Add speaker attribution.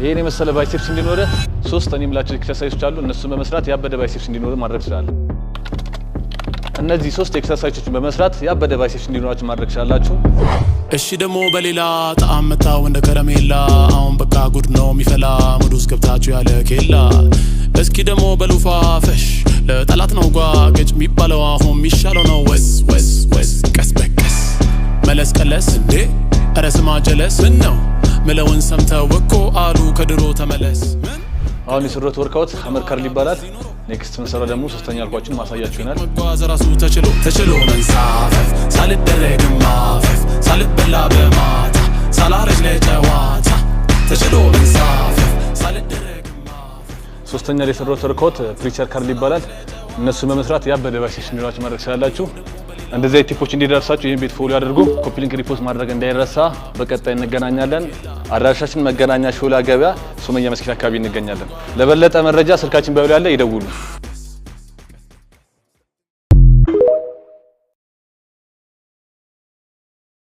Speaker 1: ይሄን የመሰለ ባይሴፕስ እንዲኖር 3 የምላቸው ኤክሰርሳይዞች አሉ። እነሱን በመስራት ያበደ ባይሴፕስ እንዲኖር ማድረግ ይችላል። እነዚህ 3 ኤክሰርሳይዞችን በመስራት ያበደ ባይሴፕስ እንዲኖራችሁ ማድረግ ይችላልላችሁ።
Speaker 2: እሺ ደግሞ በሌላ ጣዕም መታው እንደ ከረሜላ አሁን በቃ ጉድ ነው የሚፈላ ሙድ ውስጥ ገብታችሁ ያለ ኬላ እስኪ ደግሞ በሉፋፈሽ ለጠላት ነው ጓገጭ የሚባለው አሁን የሚሻለው ነው ወስ ወስ ወስ ቀስ በቀስ መለስ ቀለስ እንዴ ኧረ ስማ ጀለስ ምን ነው ምለውን ሰምተው እኮ አሉ ከድሮ ተመለስ
Speaker 1: አሁን የሰሩት ወርካውት ሀመር ካርል ይባላል። ኔክስት መሰራ ደግሞ ሶስተኛ አልኳችሁ ማሳያችሁ ይሆናል።
Speaker 2: መጓዝ ራሱ ተችሎ መንሳፈፍ ሳልደረግ ማፈፍ ሳልበላ በማታ ሳላረጅ ለጨዋታ ተችሎ መንሳፈፍ ሳልደረግ ማፈፍ።
Speaker 1: ሶስተኛ ላይ የሰሩት ወርካውት ፕሪቸር ካርል ይባላል። እነሱን በመስራት ያበደ ባይሴፕስ እንዲኖራችሁ ማድረግ ይችላልላችሁ። እንደዚህ ቲፖች እንዲደርሳችሁ ይሄን ቤት ፎሎ ያድርጉ። ኮፒ ሊንክ ሪፖስት ማድረግ እንዳይረሳ። በቀጣይ እንገናኛለን። አድራሻችን መገናኛ ሾላ ገበያ ሱመያ መስጊድ አካባቢ እንገኛለን። ለበለጠ መረጃ ስልካችን ባዩ ላይ ያለ ይደውሉ።